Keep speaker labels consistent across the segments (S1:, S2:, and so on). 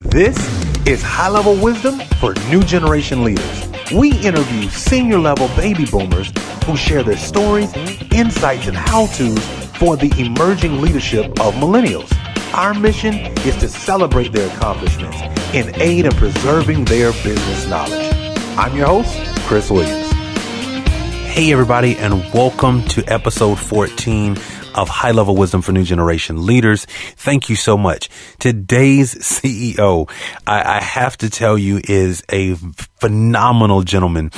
S1: This is high-level wisdom for new generation leaders. We interview senior-level baby boomers who share their stories, insights, and how-tos for the emerging leadership of millennials. Our mission is to celebrate their accomplishments and aid in preserving their business knowledge. I'm your host, Chris Williams. Hey, everybody, and welcome to episode 14 of High Level Wisdom for New Generation Leaders. Thank you so much. Today's CEO, I have to tell you, is a phenomenal gentleman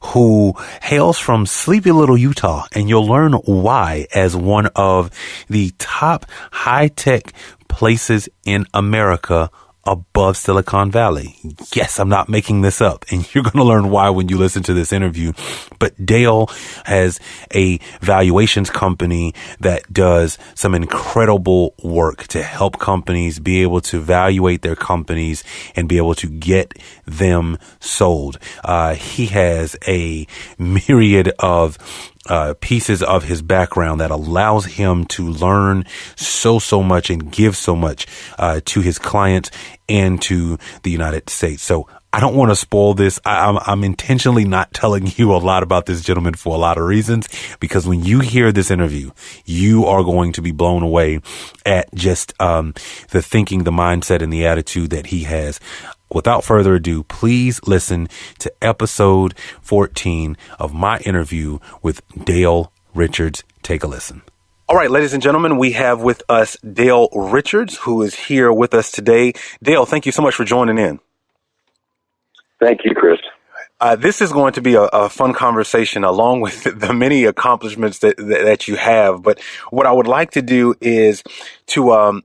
S1: who hails from sleepy little Utah, and you'll learn why as one of the top high-tech places in America above Silicon Valley. Yes, I'm not making this up, and you're going to learn why when you listen to this interview. But Dale has a valuations company that does some incredible work to help companies be able to evaluate their companies and be able to get them sold. He has a myriad of pieces of his background that allows him to learn so much and give so much to his clients and to the United States. So I don't want to spoil this. I'm intentionally not telling you a lot about this gentleman for a lot of reasons, because when you hear this interview, you are going to be blown away at just the thinking, the mindset, and the attitude that he has. Without further ado, please listen to episode 14 of my interview with Dale Richards. Take a listen. All right, ladies and gentlemen, we have with us Dale Richards, who is here with us today. Dale, thank you so much for joining in.
S2: Thank you, Chris.
S1: This is going to be a fun conversation along with the many accomplishments that you have. But what I would like to do is to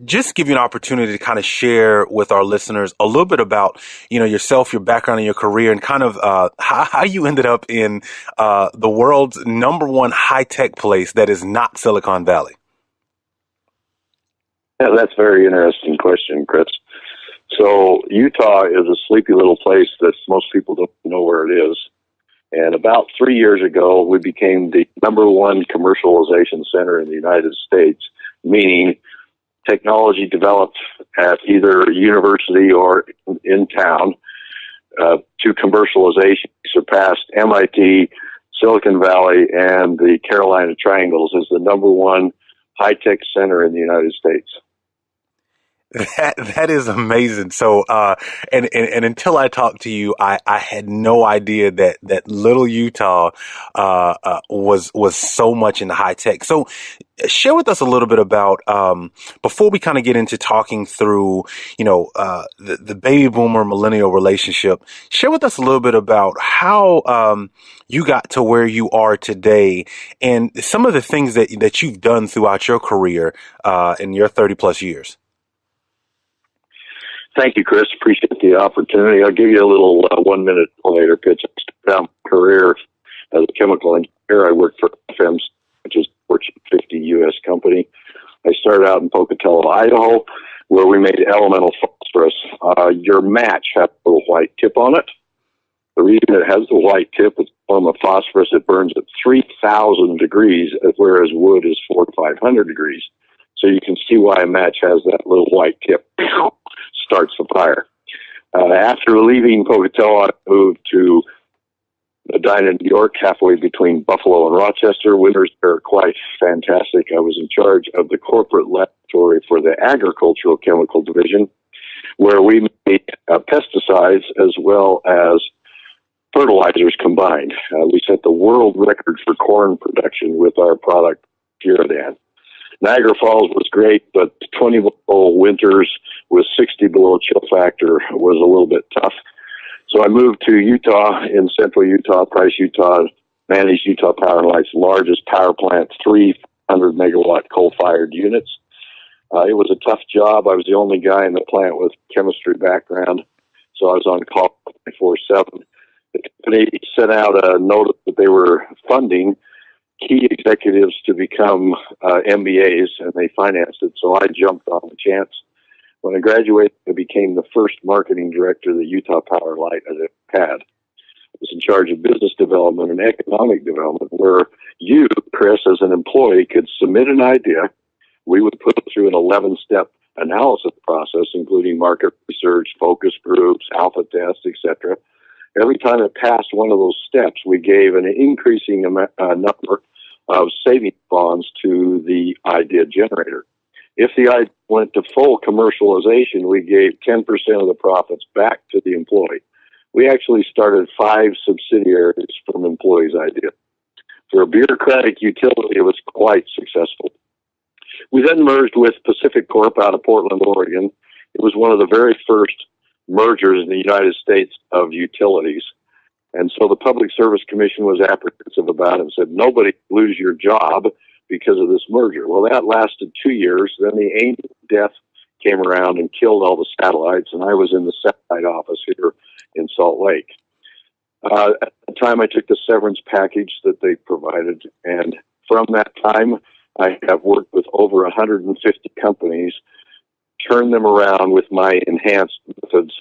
S1: just give you an opportunity to kind of share with our listeners a little bit about, yourself, your background, and your career, and kind of how you ended up in the world's number one high-tech place that is not Silicon Valley.
S2: Yeah, that's a very interesting question, Chris. So Utah is a sleepy little place that most people don't know where it is. And about 3 years ago, we became the number one commercialization center in the United States, meaning technology developed at either university or in town to commercialization surpassed MIT, Silicon Valley, and the Carolina Triangles as the number one high-tech center in the United States.
S1: That is amazing. So, and until I talked to you, I had no idea that little Utah, was so much in high tech. So share with us a little bit about, before we kind of get into talking through, the baby boomer millennial relationship, share with us a little bit about how, you got to where you are today and some of the things that you've done throughout your career, in your 30 plus years.
S2: Thank you, Chris. Appreciate the opportunity. I'll give you a little 1 minute elevator pitch. I started out my career as a chemical engineer. I worked for FMC, which is a Fortune 50 U.S. company. I started out in Pocatello, Idaho, where we made elemental phosphorus. Your match has a little white tip on it. The reason it has the white tip is a form of phosphorus. It burns at 3,000 degrees, whereas wood is 400 to 500 degrees. So you can see why a match has that little white tip. Starts the fire. After leaving Pocatello, I moved to Medina, New York, halfway between Buffalo and Rochester. Winters are quite fantastic. I was in charge of the corporate laboratory for the agricultural chemical division, where we made pesticides as well as fertilizers combined. We set the world record for corn production with our product, Puridan. Niagara Falls was great, but 20 below winters with 60 below chill factor was a little bit tough. So I moved to Utah, in central Utah, Price, Utah, managed Utah Power and Light's largest power plant, 300 megawatt coal-fired units. It was a tough job. I was the only guy in the plant with chemistry background, so I was on call 24/7. The company sent out a notice that they were funding key executives to become MBAs, and they financed it, so I jumped on the chance. When I graduated, I became the first marketing director that Utah Power and Light has had. I was in charge of business development and economic development, where you, Chris, as an employee, could submit an idea. We would put it through an 11-step analysis process, including market research, focus groups, alpha tests, etc. Every time it passed one of those steps, we gave an increasing number of savings bonds to the idea generator. If the idea went to full commercialization, we gave 10% of the profits back to the employee. We actually started 5 subsidiaries from employees' idea. For a bureaucratic utility, it was quite successful. We then merged with Pacific Corp out of Portland, Oregon. It was one of the very first mergers in the United States of utilities. And so the Public Service Commission was apprehensive about it and said, nobody lose your job because of this merger. Well, that lasted 2 years. Then the angel of death came around and killed all the satellites, and I was in the satellite office here in Salt Lake. At the time, I took the severance package that they provided, and from that time, I have worked with over 150 companies, turned them around with my enhanced methods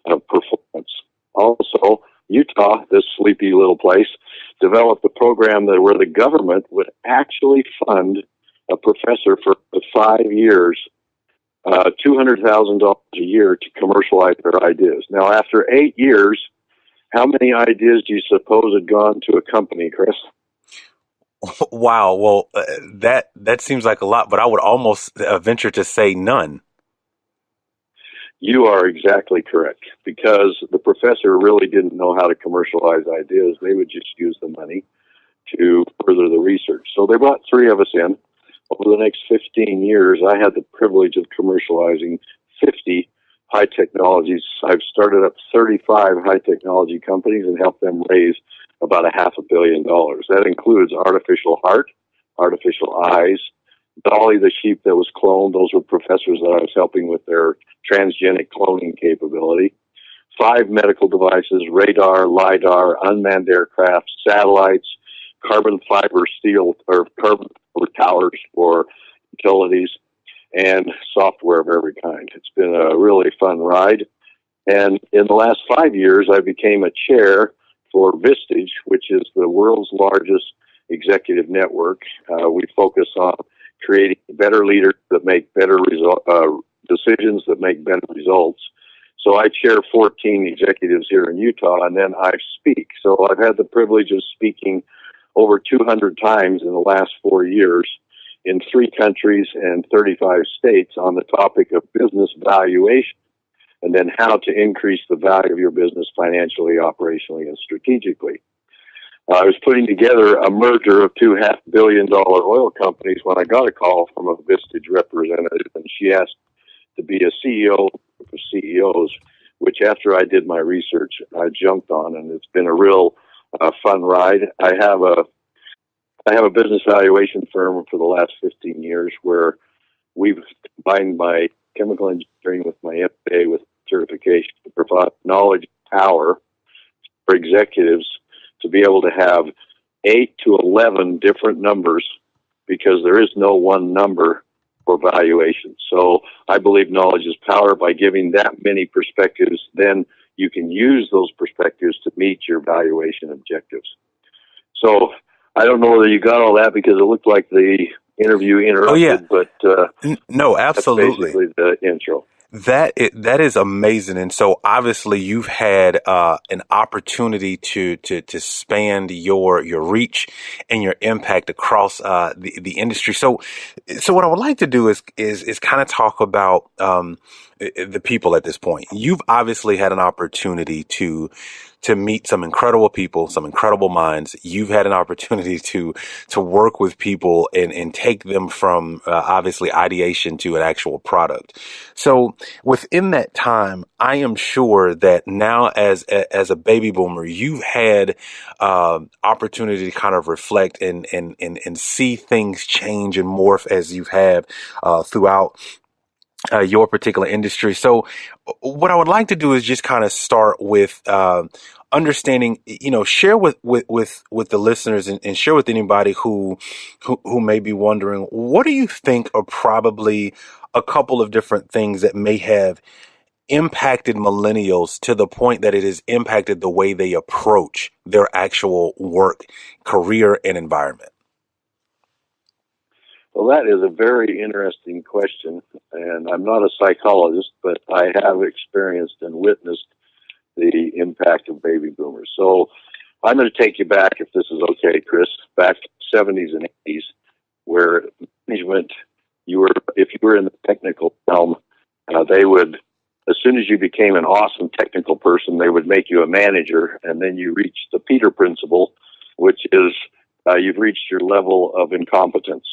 S2: of performance. Also, Utah, this sleepy little place, developed a program where the government would actually fund a professor for 5 years, $200,000 a year to commercialize their ideas. Now, after 8 years, how many ideas do you suppose had gone to a company, Chris?
S1: Wow. Well, that seems like a lot, but I would almost venture to say none.
S2: You are exactly correct, because the professor really didn't know how to commercialize ideas. They would just use the money to further the research. So they brought 3 of us in. Over the next 15 years, I had the privilege of commercializing 50 high technologies. I've started up 35 high technology companies and helped them raise about $500 million. That includes artificial heart, artificial eyes, Dolly the sheep that was cloned. Those were professors that I was helping with their transgenic cloning capability. 5 medical devices, radar, LiDAR, unmanned aircraft, satellites, carbon fiber steel or carbon fiber towers for utilities, and software of every kind. It's been a really fun ride. And in the last 5 years, I became a chair for Vistage, which is the world's largest executive network. We focus on creating better leaders that make better decisions that make better results. So I chair 14 executives here in Utah, and then I speak. So I've had the privilege of speaking over 200 times in the last 4 years in 3 countries and 35 states on the topic of business valuation, and then how to increase the value of your business financially, operationally, and strategically. I was putting together a merger of 2 $500 million oil companies when I got a call from a Vistage representative, and she asked to be a CEO of CEOs, which after I did my research, I jumped on, and it's been a real fun ride. I have a business valuation firm for the last 15 years where we've combined my chemical engineering with my MBA with certification to provide knowledge power for executives to be able to have 8 to 11 different numbers, because there is no one number for valuation. So I believe knowledge is power. By giving that many perspectives, then you can use those perspectives to meet your valuation objectives. So I don't know whether you got all that, because it looked like the interview interrupted.
S1: Oh, yeah.
S2: But
S1: no, absolutely.
S2: That's basically the intro.
S1: That is amazing. And so obviously you've had an opportunity to expand your reach and your impact across the industry. So what I would like to do is kind of talk about the people at this point. You've obviously had an opportunity to meet some incredible people, some incredible minds. You've had an opportunity to work with people and take them from obviously ideation to an actual product. So within that time, I am sure that now as a baby boomer, you've had opportunity to kind of reflect and see things change and morph as you've had throughout your particular industry. So what I would like to do is just kind of start with understanding, share with the listeners and share with anybody who may be wondering, what do you think are probably a couple of different things that may have impacted millennials to the point that it has impacted the way they approach their actual work, career, and environment?
S2: Well, that is a very interesting question, and I'm not a psychologist, but I have experienced and witnessed the impact of baby boomers. So I'm going to take you back, if this is okay, Chris, back to the 70s and 80s, where management, if you were in the technical realm, they would, as soon as you became an awesome technical person, they would make you a manager, and then you reach the Peter principle, which is you've reached your level of incompetence.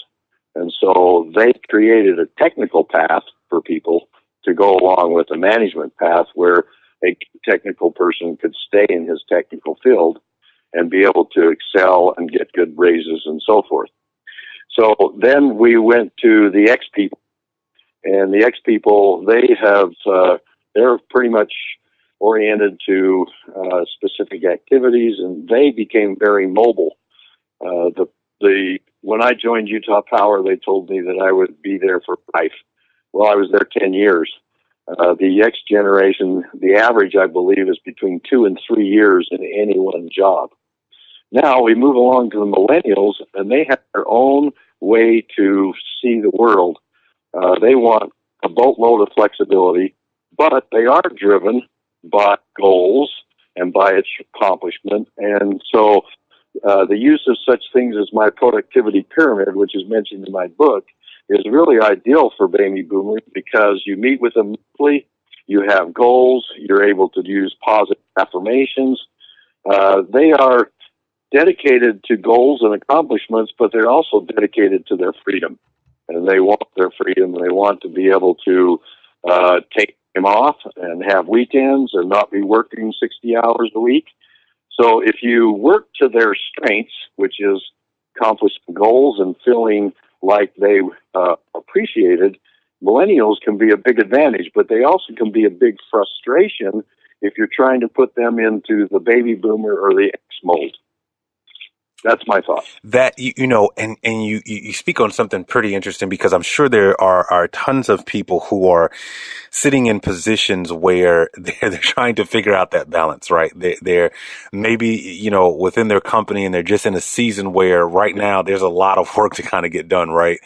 S2: And so they created a technical path for people to go along with a management path where a technical person could stay in his technical field and be able to excel and get good raises and so forth. So then we went to the X people, and the X people, they're pretty much oriented to specific activities, and they became very mobile. When I joined Utah Power, they told me that I would be there for life. Well, I was there 10 years. The X generation, the average, I believe, is between 2 and 3 years in any one job. Now we move along to the millennials, and they have their own way to see the world. They want a boatload of flexibility, but they are driven by goals and by its accomplishment. And so the use of such things as my productivity pyramid, which is mentioned in my book, is really ideal for baby boomers because you meet with them monthly, you have goals, you're able to use positive affirmations. They are dedicated to goals and accomplishments, but they're also dedicated to their freedom. And they want their freedom, and they want to be able to take time off and have weekends and not be working 60 hours a week. So if you work to their strengths, which is accomplishing goals and feeling like they appreciated, millennials can be a big advantage, but they also can be a big frustration if you're trying to put them into the baby boomer or the X mold. That's my thought.
S1: That, and you speak on something pretty interesting, because I'm sure there are tons of people who are sitting in positions where they're trying to figure out that balance, right? They're maybe, within their company, and they're just in a season where right now there's a lot of work to kind of get done, right?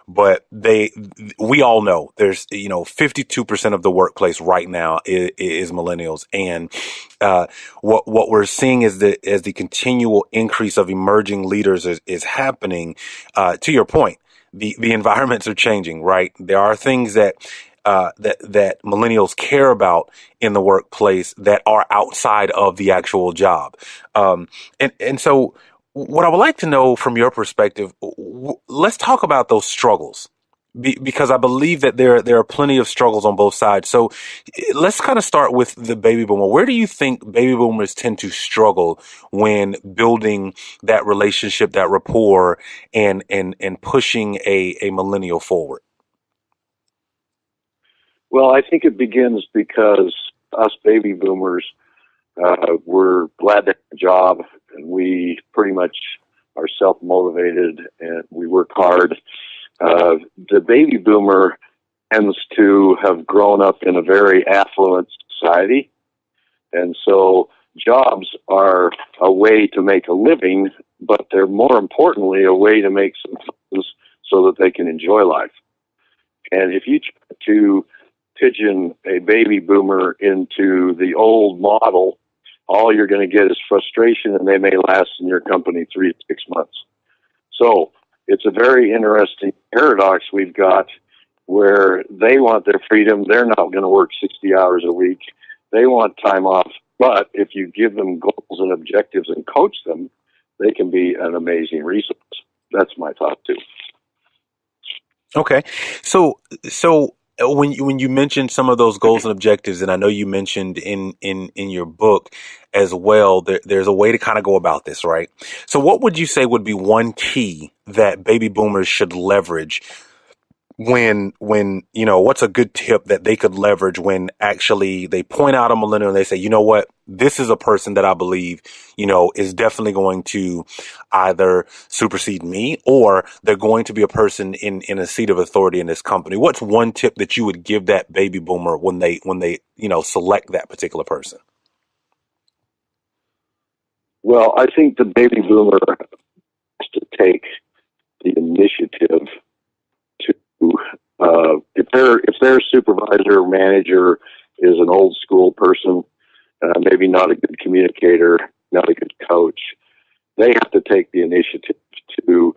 S1: But we all know there's, 52% of the workplace right now is millennials. And, what we're seeing is that as the continual increase of emerging leaders is happening, to your point, the environments are changing, right? There are things that millennials care about in the workplace that are outside of the actual job. And so what I would like to know from your perspective, let's talk about those struggles, because I believe that there are plenty of struggles on both sides. So let's kind of start with the baby boomer. Where do you think baby boomers tend to struggle when building that relationship, that rapport, and pushing a millennial forward?
S2: Well, I think it begins because us baby boomers, we're glad to have a job, and we pretty much are self-motivated, and we work hard. The baby boomer tends to have grown up in a very affluent society, and so jobs are a way to make a living, but they're more importantly a way to make some funds so that they can enjoy life. And if you try to pigeon a baby boomer into the old model, all you're going to get is frustration, and they may last in your company 3 to 6 months. So it's a very interesting paradox we've got where they want their freedom. They're not going to work 60 hours a week. They want time off. But if you give them goals and objectives and coach them, they can be an amazing resource. That's my thought too.
S1: Okay. So when you mentioned some of those goals and objectives, and I know you mentioned in your book as well, there's a way to kind of go about this, right? So what would you say would be one key that baby boomers should leverage when what's a good tip that they could leverage when actually they point out a millennial and they say, you know what, this is a person that I believe, is definitely going to either supersede me, or they're going to be a person in a seat of authority in this company. What's one tip that you would give that baby boomer when they select that particular person?
S2: Well, I think the baby boomer has to take the initiative if their supervisor or manager is an old school person, maybe not a good communicator, not a good coach, they have to take the initiative to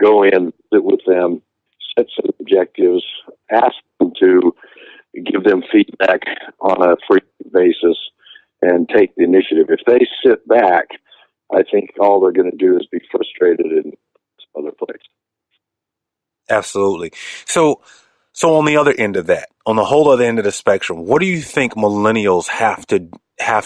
S2: go in, sit with them, set some objectives, ask them to give them feedback on a frequent basis, and take the initiative. If they sit back, I think all they're going to do is be frustrated in some other place.
S1: Absolutely. So on the other end of that, on the whole other end of the spectrum, what do you think millennials have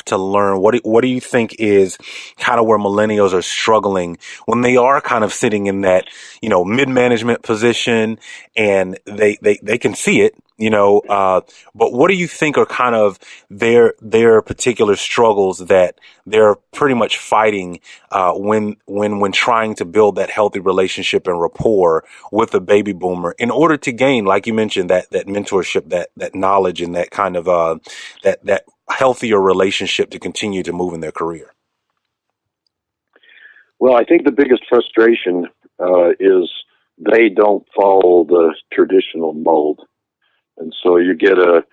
S1: to learn? What do you think is kind of where millennials are struggling when they are kind of sitting in that, mid-management position, and they can see it, but what do you think are kind of their particular struggles that they're pretty much fighting when trying to build that healthy relationship and rapport with a baby boomer in order to gain, like you mentioned, that mentorship, that knowledge, and that kind of that healthier relationship to continue to move in their career?
S2: Well, I think the biggest frustration is they don't follow the traditional mold. And so you get a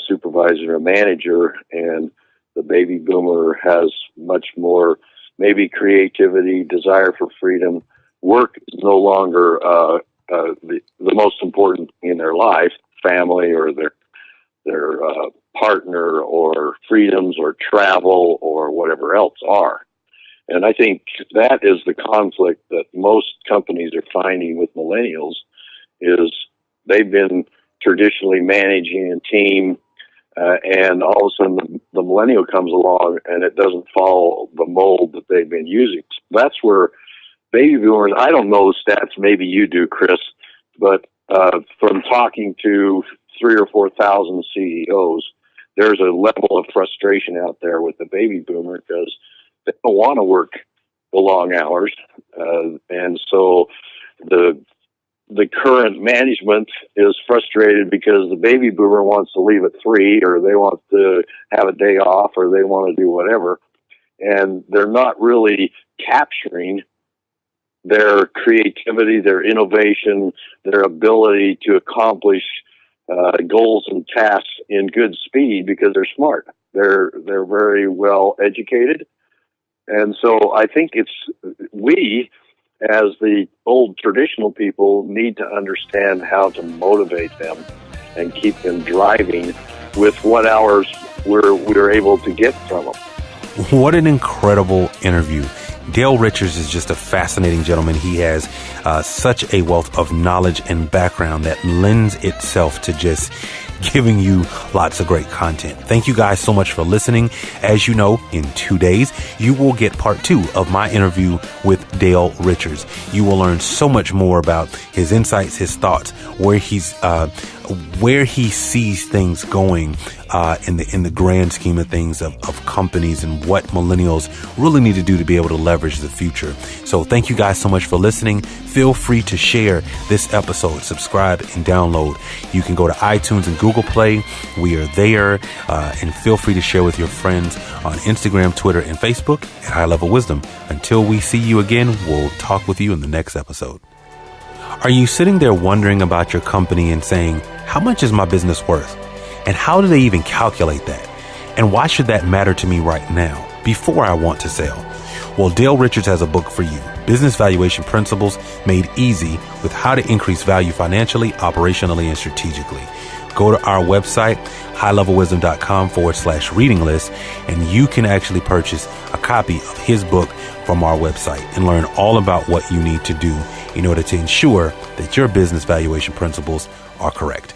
S2: supervisor, a manager, and the baby boomer has much more maybe creativity, desire for freedom. Work is no longer the most important in their life, family or their partner or freedoms or travel or whatever else are. And I think that is the conflict that most companies are finding with millennials is they've been traditionally managing a team, and all of a sudden the millennial comes along and it doesn't follow the mold that they've been using. That's where baby boomers, I don't know the stats, maybe you do, Chris, but from talking to 3,000 or 4,000 CEOs, there's a level of frustration out there with the baby boomer because they don't want to work the long hours. And so the current management is frustrated because the baby boomer wants to leave at 3, or they want to have a day off, or they want to do whatever. And they're not really capturing their creativity, their innovation, their ability to accomplish goals and tasks in good speed because they're smart. They're very well educated. And so I think we, as the old traditional people, need to understand how to motivate them and keep them driving with what hours we're able to get from them.
S1: What an incredible interview. Dale Richards is just a fascinating gentleman. He has such a wealth of knowledge and background that lends itself to just giving you lots of great content. Thank you guys so much for listening. As you know, in 2 days, you will get part 2 of my interview with Dale Richards. You will learn so much more about his insights, his thoughts, where he sees things going in the grand scheme of things of companies, and what millennials really need to do to be able to leverage the future. So thank you guys so much for listening. Feel free to share this episode, subscribe, and download. You can go to iTunes and Google Play. We are there. And feel free to share with your friends on Instagram, Twitter, and Facebook at High Level Wisdom. Until we see you again, we'll talk with you in the next episode. Are you sitting there wondering about your company and saying, how much is my business worth? And how do they even calculate that? And why should that matter to me right now, before I want to sell? Well, Dale Richards has a book for you, Business Valuation Principles Made Easy, with how to increase value financially, operationally, and strategically. Go to our website, highlevelwisdom.com/reading list, and you can actually purchase a copy of his book from our website and learn all about what you need to do in order to ensure that your business valuation principles are correct.